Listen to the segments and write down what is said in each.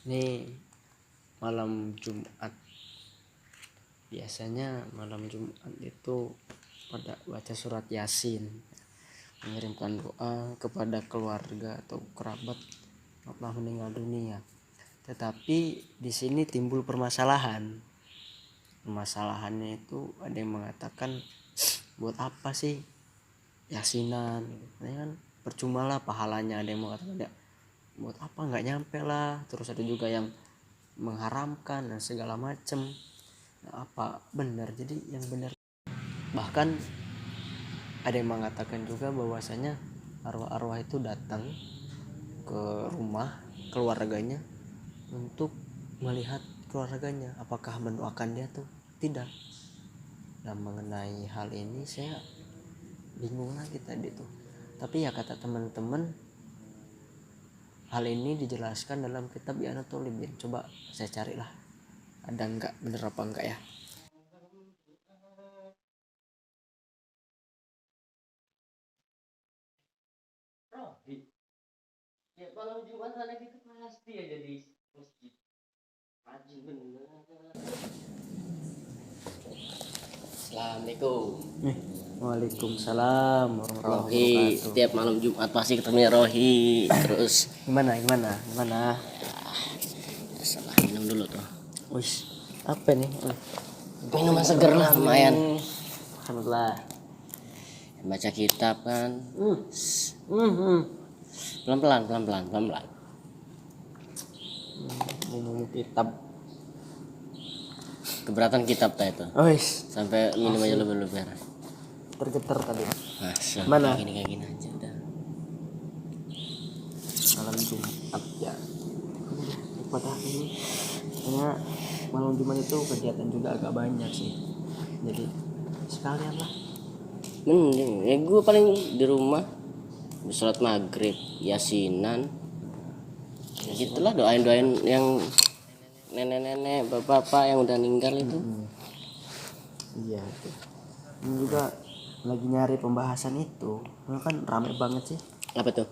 Ini malam Jumat. Biasanya malam Jumat itu pada baca surat Yasin, mengirimkan doa kepada keluarga atau kerabat yang telah meninggal dunia. Tetapi di sini timbul permasalahan. Permasalahannya itu ada yang mengatakan buat apa sih Yasinan? Ini kan percuma lah pahalanya. Ada yang mengatakan ya buat apa, nggak nyampe lah. Terus ada juga yang mengharamkan dan segala macem. Nah, apa benar? Jadi yang benar, bahkan ada yang mengatakan juga bahwasanya arwah-arwah itu datang ke rumah keluarganya untuk melihat keluarganya apakah mendoakan dia tuh tidak. Nah, mengenai hal ini saya bingung lagi tadi tuh. Tapi ya kata teman-teman, hal ini dijelaskan dalam kitab I'anatul Thalibin. Coba saya carilah ada enggak, bener apa enggak ya. Robi, ya malam Jumat anak itu pasti aja di masjid. Rajin bener. Assalamualaikum. Waalaikumsalam warahmatullahi Rohi, wabarakatuh. setiap malam Jumat pasti ketemu Rohi. Terus Gimana? salah minum dulu tuh. Wis, apa nih? Minuman seger lah lumayan. Alhamdulillah. Baca kitab kan. Pelan-pelan. Minum kitab. Keberatan kitab tak itu. Wis, Sampai minum aja lebih-lebih. tergetar tadi. Masya, Mana? Kayak gini aja udah. Malam Jumat ya. Pada ini kayaknya malam Jumat itu kegiatan juga agak banyak sih. Jadi sekalian lah. Ya gue paling di rumah sholat maghrib, yasinan, ya gitulah, doain yang nenek-nenek, bapak-bapak yang udah meninggal itu. Iya tuh. Ini juga lagi nyari pembahasan itu. Ini kan rame banget sih. Apa tuh?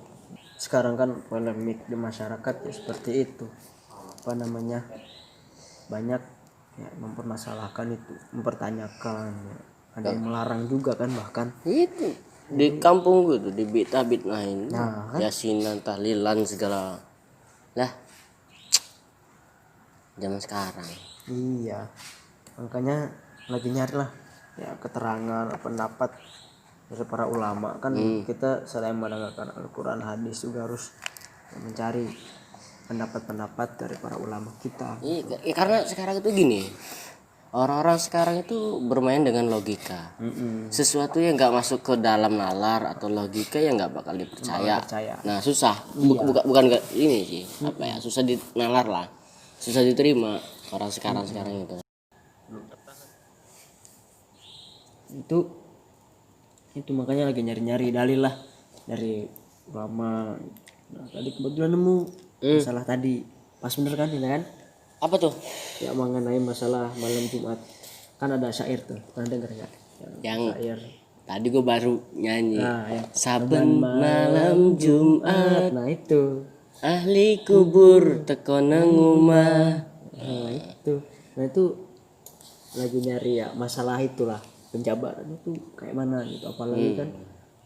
Sekarang kan polemik di masyarakat ya seperti itu. Apa namanya? Banyak ya mempermasalahkan itu, mempertanyakan. Ya. Ada yang melarang juga kan bahkan. Itu di kampung gue tuh di bit lain, Nah, kan? yasinan, tahlilan segala lah. Zaman sekarang. Iya. Makanya lagi nyari lah ya keterangan pendapat dari para ulama kan. Kita selain mendengarkan Al-Quran, hadis juga harus mencari pendapat-pendapat dari para ulama kita. Iya, karena sekarang itu gini, orang-orang sekarang itu bermain dengan logika. Sesuatu yang nggak masuk ke dalam nalar atau logika yang nggak bakal dipercaya. Nah susah, bukan nggak ini sih, apa ya, susah dinalar lah, susah diterima orang sekarang itu. Itu makanya lagi nyari-nyari dalil lah dari ulama. Nah, tadi kebetulan nemu masalah tadi pas bener kan ini kan, Apa tuh? ya mengenai masalah malam Jumat. Kan ada syair tuh, pernah denger nggak? Yang Syair. tadi gue baru nyanyi. Nah, ya. Saben malam Jumat Nah itu. ahli kubur teko nang omah. Nah itu lagi nyari ya masalah itulah, penjabaran itu kayak mana gitu. Apalagi kan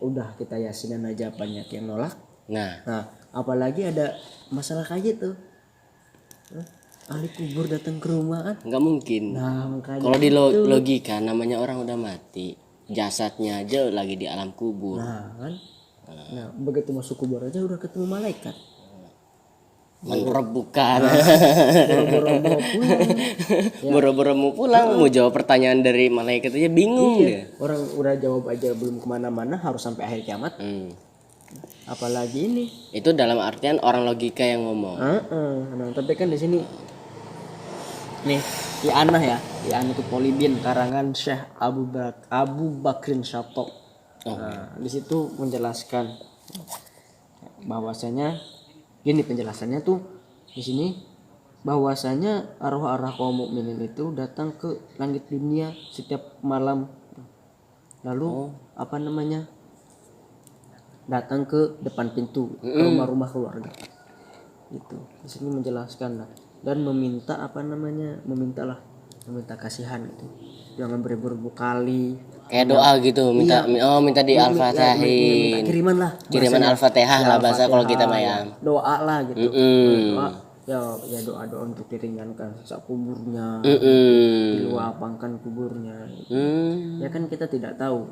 udah kita yasinan aja banyak yang nolak. Nah, Apalagi ada masalah kayak gitu. Ahli kubur datang ke rumah kan. nggak mungkin. Nah makanya Kalau di logika namanya orang udah mati, jasadnya aja lagi di alam kubur. Nah begitu masuk kubur aja udah ketemu malaikat. Bukan. Boro-boro pulang. Boro-boro mau pulang, mau jawab pertanyaan dari malaikat aja bingung dia. Orang udah jawab aja belum kemana-mana, harus sampai akhir kiamat. Apalagi ini. Itu dalam artian orang logika yang ngomong. Nah tapi kan di sini nih I'anatul Thalibin karangan Syekh Abu Bakrin Syatok. Nah, di situ menjelaskan bahwasanya gini penjelasannya tuh di sini, bahwasanya arwah-arwah kaum mukminin itu datang ke langit dunia setiap malam. Lalu datang ke depan pintu ke rumah-rumah keluarga. Itu di sini menjelaskan lah, dan meminta meminta kasihan gitu, jangan beribu-ribu kali Kayak doa gitu, minta minta di minta Al-Fatihin. kiriman lah, Kiriman bahasanya. Al-Fatihah lah bahasa kalau kita mah ya. Doa lah gitu. Doa ya doa untuk diringankan sesak kuburnya, dilapangkan kuburnya gitu. Ya kan kita tidak tahu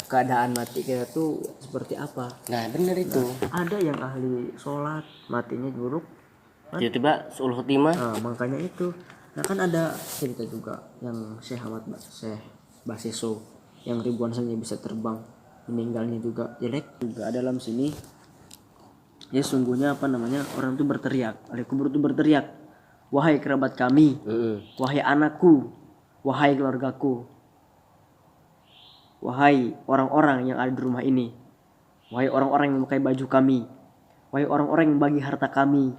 keadaan mati kita tuh seperti apa. Nah bener itu. Ada yang ahli sholat matinya buruk, Tiba-tiba sul khotimah. nah makanya itu. Nah kan ada cerita juga yang Syekh Basiso yang ribuan saja bisa terbang, meninggalnya juga jelek juga. Dalam sini ya sungguhnya orang itu berteriak, ahli kubur itu berteriak, wahai kerabat kami, wahai anakku, wahai keluargaku, wahai orang-orang yang ada di rumah ini, wahai orang-orang yang memakai baju kami, wahai orang-orang yang bagi harta kami,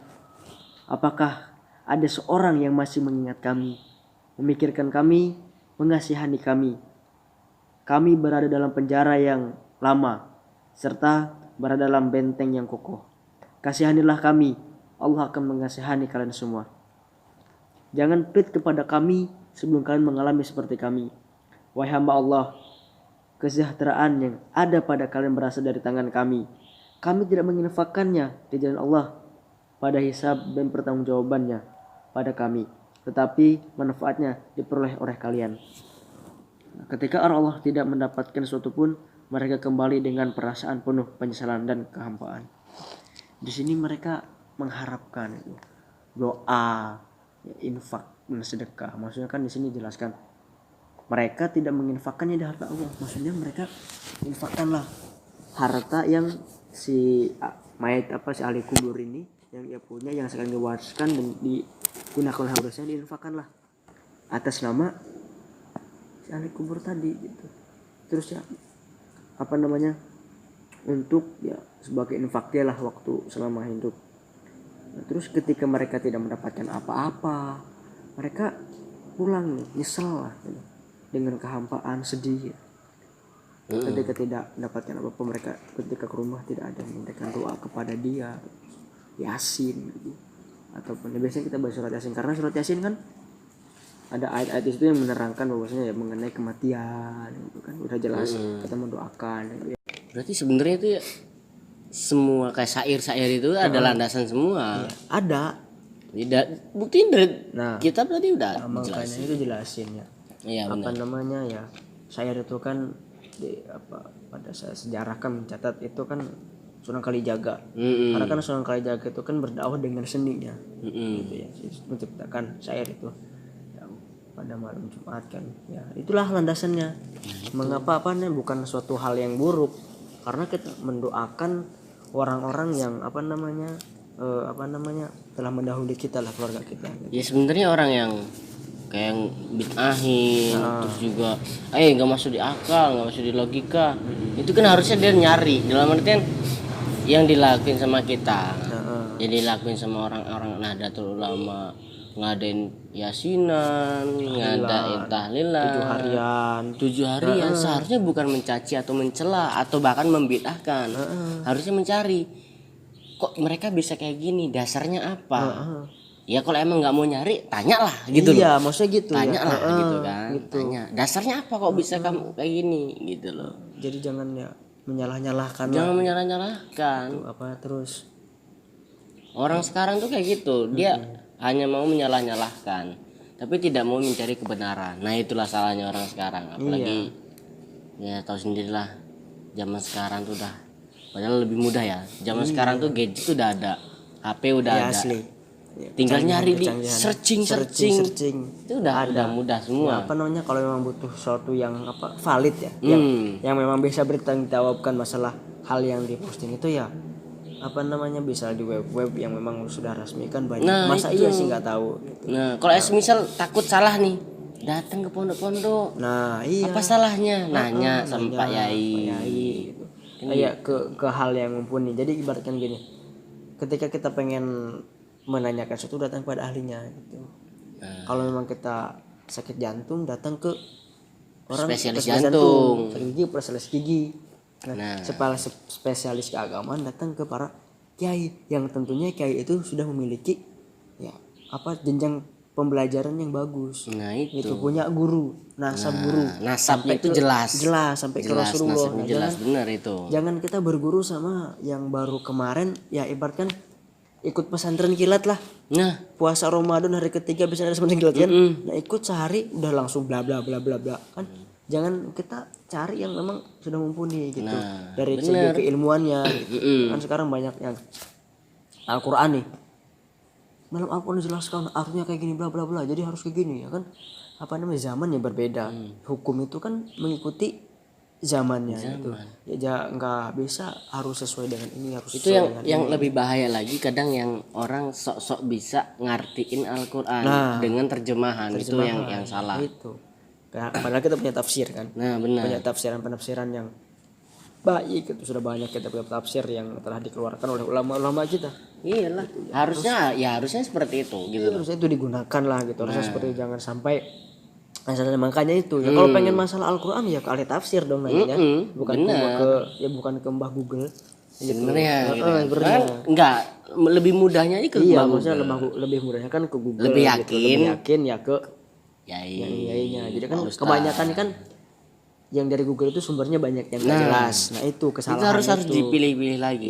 apakah ada seorang yang masih mengingat kami, memikirkan kami, mengasihani kami? Kami berada dalam penjara yang lama, serta berada dalam benteng yang kokoh. Kasihanilah kami, Allah akan mengasihani kalian semua. Jangan pelit kepada kami sebelum kalian mengalami seperti kami. Wahai hamba Allah, kesejahteraan yang ada pada kalian berasal dari tangan kami. Kami tidak menginfakkannya di jalan Allah pada hisab dan pertanggungjawabannya pada kami, tetapi manfaatnya diperoleh oleh kalian. Ketika Allah tidak mendapatkan sesuatu pun, mereka kembali dengan perasaan penuh penyesalan dan kehampaan. Di sini mereka mengharapkan itu doa, infak, dan sedekah. Maksudnya kan di sini jelaskan mereka tidak menginfakkannya di harta Allah. Maksudnya mereka infakkanlah harta yang si mayat si ahli kubur ini yang ia punya, yang sekarang diwariskan dan digunakan oleh harusnya, diinfakkanlah atas nama si ahli kubur tadi gitu. Terus ya untuk ya sebagai infak dia lah waktu selama hidup. Nah, terus ketika mereka tidak mendapatkan apa-apa, mereka pulang nih, nyesel lah gitu, dengan kehampaan, sedih. Ketika tidak mendapatkan apa-apa, mereka ketika ke rumah tidak ada yang memberikan doa kepada dia, Yasin gitu. Ataupun biasanya kita baca surat Yasin, karena surat Yasin kan ada ayat-ayat itu yang menerangkan bahwasanya ya mengenai kematian gitu kan, udah jelas kita mendoakan gitu. Berarti sebenarnya itu ya semua kayak syair-syair itu ada landasan semua. Ya, ada. Tidak buktiin dari kita berarti udah makanya itu jelasin ya. Iya benar. Ya syair itu kan pada sejarah kan mencatat itu kan Sunan Kalijaga. Karena kan Sunan Kalijaga itu kan berdakwah dengan seninya. Gitu ya, menciptakan syair itu pada malam Jumat kan. Ya, itulah landasannya. Mengapa bukan suatu hal yang buruk, karena kita mendoakan orang-orang yang telah mendahului kita lah, keluarga kita gitu. Ya sebenarnya orang yang kayak yang bid'ahin terus juga nggak masuk di akal, nggak masuk di logika, itu kan harusnya dia nyari dalam artian yang dilakuin sama kita, yang dilakuin sama orang-orang Nahdlatul Ulama, ngadain yasinan, ngadain tahlilan 7 harian seharusnya bukan mencaci atau mencela atau bahkan membid'ahkan. Harusnya mencari kok mereka bisa kayak gini, dasarnya apa. Ya kalau emang nggak mau nyari, tanyalah gitu. Iya, maksudnya gitu. Tanyalah gitu kan. Gitu. Tanya, dasarnya apa kok bisa kamu kayak gini gitu loh. Jadi jangan ya menyalah-nyalahkan. Jangan menyalah-nyalahkan. Terus orang sekarang tuh kayak gitu, dia hanya mau menyalah-nyalahkan, tapi tidak mau mencari kebenaran. Nah itulah salahnya orang sekarang. Apalagi ya tahu sendirilah, zaman sekarang tuh udah, padahal lebih mudah ya. Zaman sekarang tuh gadget tuh udah ada, HP udah ada. Asli. Tinggal nyari di searching itu udah mudah semua. Kalau memang butuh sesuatu yang valid ya, yang memang bisa bertanggung jawabkan masalah hal yang diposting itu ya bisa di web yang memang sudah resmi kan banyak. Masa itu. Iya sih nggak tahu gitu. Nah kalau misal takut salah nih, datang ke pondok-pondok. Nah iya, apa salahnya nanya sama Pak Yai gitu. Kayak ke hal yang mumpuni. Jadi ibaratkan gini, ketika kita pengen menanyakan sesuatu, datang pada ahlinya gitu. Kalau memang kita sakit jantung, datang ke orang spesialis jantung, sakit gigi, spesialis gigi. Spesialis keagamaan datang ke para kiai, yang tentunya kiai itu sudah memiliki ya jenjang pembelajaran yang bagus. Nah itu punya guru, nasab guru, nasabnya itu jelas sampai ke Rasulullah. nasabnya jelas, benar itu. Jangan kita berguru sama yang baru kemarin, ya ibaratkan ikut pesantren kilat lah. Nah, puasa Ramadan hari ketiga bisa ada pesantren kilat kan. Nah ikut sehari udah langsung bla bla bla bla bla kan. Jangan kita cari yang memang sudah mumpuni gitu. Dari segi keilmuannya gitu. Kan sekarang banyak yang Al-Quran nih, dalam Al-Quran dijelaskan artinya kayak gini bla bla bla, jadi harus kayak gini ya kan. Zaman yang berbeda. Hukum itu kan mengikuti zamannya gitu. Ya nggak bisa harus sesuai dengan ini, harus itu sesuai yang lebih bahaya lagi, kadang yang orang sok-sok bisa ngartiin Al-Quran dengan terjemahan itu yang salah. Itu padahal kita punya tafsir kan. Benar. Punya penafsiran yang baik, itu sudah banyak kita punya tafsir yang telah dikeluarkan oleh ulama-ulama kita. Iyalah, harusnya seperti itu gitu. Harusnya itu digunakan lah gitu. Harusnya seperti itu, jangan sampai makanya itu ya kalau pengen masalah Al-Quran ya ke ahli tafsir dong nanya, bukan ke Mbah Google gitu. Sebenarnya enggak, lebih mudahnya ke Mbah Google. Lebih mudahnya kan ke Google, lebih yakin ya ke yainya. Jadi kan kebanyakan kan yang dari Google itu sumbernya banyak yang nggak jelas. Nah itu kesalahan, itu harus dipilih-pilih lagi.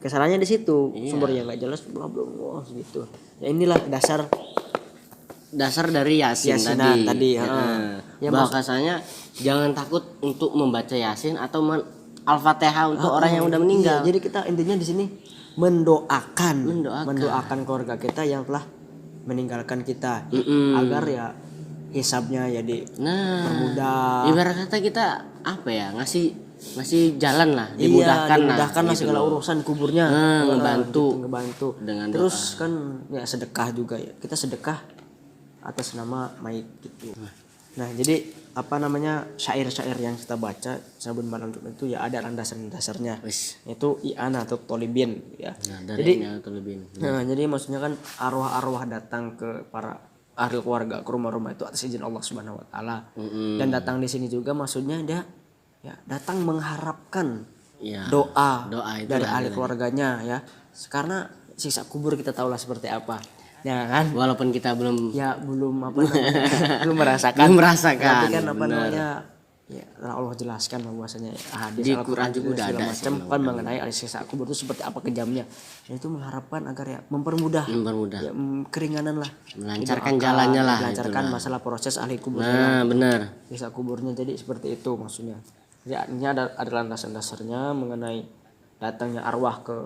Kesalahannya di situ, sumber yang nggak jelas bla bla bla gitu. Ya inilah dasar dari Yasin tadi. Bahwasanya jangan takut untuk membaca Yasin atau Al-Fatihah untuk orang yang udah meninggal. Jadi kita intinya di sini mendoakan keluarga kita yang telah meninggalkan kita, agar ya hisabnya ya dipermudah. Ibarat kata kita ngasih jalan lah, dimudahkan lah segala urusan kuburnya, ngebantu. Dengan terus doa. Kan ya sedekah juga ya, kita sedekah atas nama mayit gitu. Nah jadi syair-syair yang kita baca sabun malam itu ya ada landasan-dasarnya, itu i'anah atau tolibin ya. Jadi maksudnya kan arwah-arwah datang ke para ahli keluarga ke rumah-rumah itu atas izin Allah Subhanahu wa taala. Dan datang di sini juga maksudnya dia ya datang mengharapkan doa dari ahli keluarganya ya. Karena siksa kubur kita tahulah seperti apa. Ya kan? Walaupun kita belum belum merasakan. Tapi kan ya Allah jelaskan bahwasanya hadis di Quran juga udah ada macam kan mengenai siksa kubur itu seperti apa kejamnya. Dan itu mengharapkan agar ya mempermudah ya, keringanan lah, melancarkan jalannya lah, melancarkan masalah proses ahli kuburnya. Benar. Siksa kuburnya jadi seperti itu maksudnya. Jadi ini ada landasan dasarnya mengenai datangnya arwah ke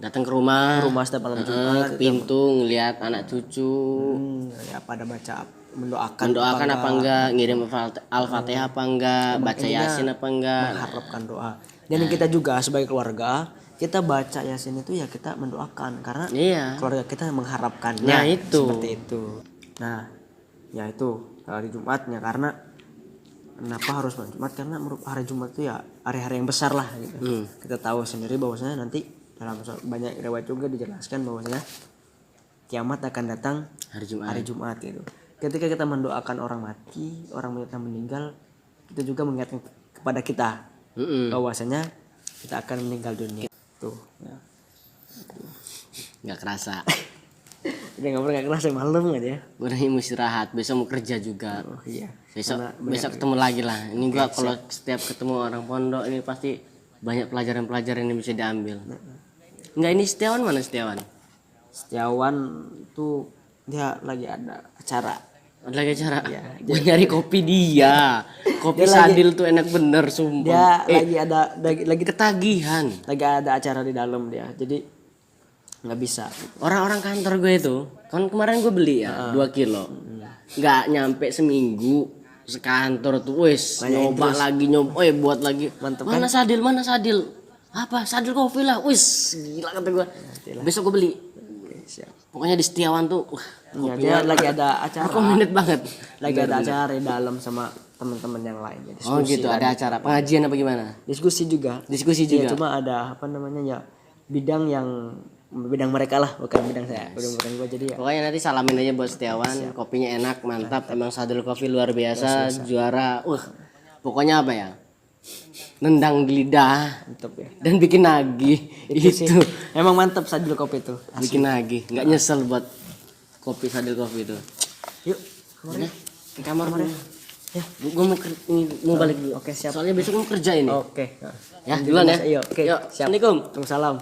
datang ke rumah setiap malam Jumat, ke pintu ngelihat anak cucu, ya pada mendoakan apa enggak, ngirim Al-Fatihah apa enggak, baca Yasin apa enggak, mengharapkan doa. Dan kita juga sebagai keluarga kita baca Yasin itu ya kita mendoakan karena keluarga kita mengharapkannya. Nah itu seperti itu. Nah ya itu hari Jumatnya, karena kenapa harus malam Jumat, karena hari Jumat itu ya hari-hari yang besar lah gitu. Kita tahu sendiri bahwasanya nanti dalam banyak riwayat juga dijelaskan bahwasanya kiamat akan datang hari Jumat gitu. Ketika kita mendoakan orang mati, orang yang meninggal, kita juga mengingatkan kepada kita bahwasanya kita akan meninggal dunia. Tuh ya. Nggak kerasa. Nggak kerasa malam aja. Udah mau istirahat, besok mau kerja juga. Oh iya. Besok ketemu lagi lah. Ini gua kalau setiap ketemu orang pondok ini pasti banyak pelajaran-pelajaran yang bisa diambil. Enggak, ini Setiawan mana Setiawan? Setiawan tuh dia lagi ada acara. Ya, gue nyari kopi dia. Kopi Sadil tuh enak bener sumpah. Dia lagi ketagihan. Lagi ada acara di dalam dia. Jadi nggak bisa. Orang-orang kantor gue itu kan kemarin gue beli ya 2 kilo. Nggak nyampe seminggu sekantor tuh nyoba lagi buat lagi. Mantep, mana kan? Sadil apa Sadil kopi lah, gila kata gue. Besok gue beli. Pokoknya di Setiawan tuh dia lagi ada acara. Recommended banget. Lagi ada acara di dalam sama teman-teman yang lain. Gitu, ada acara pengajian apa gimana? Diskusi juga. Ya, cuma ada bidang mereka lah, bukan bidang saya. Bukan gua, jadi ya. Pokoknya nanti salamin aja buat Setiawan. Kopinya enak, mantap. Emang Sadil Coffee luar biasa. Juara. Pokoknya apa ya? nendang di lidah Mantep ya. dan bikin nagih. Sih. Itu Emang mantep Sadil kopi itu. bikin nagih, nggak nyesel buat kopi Sadil Coffee itu. Yuk, Mana? Ke kamar mana? Ya. Gue mau balik dulu. Oke, siap. Soalnya besok mau kerja ini. Oke. Ya, duluan ya. Iya, oke. Yuk, Siap. Assalamualaikum. Waalaikumsalam.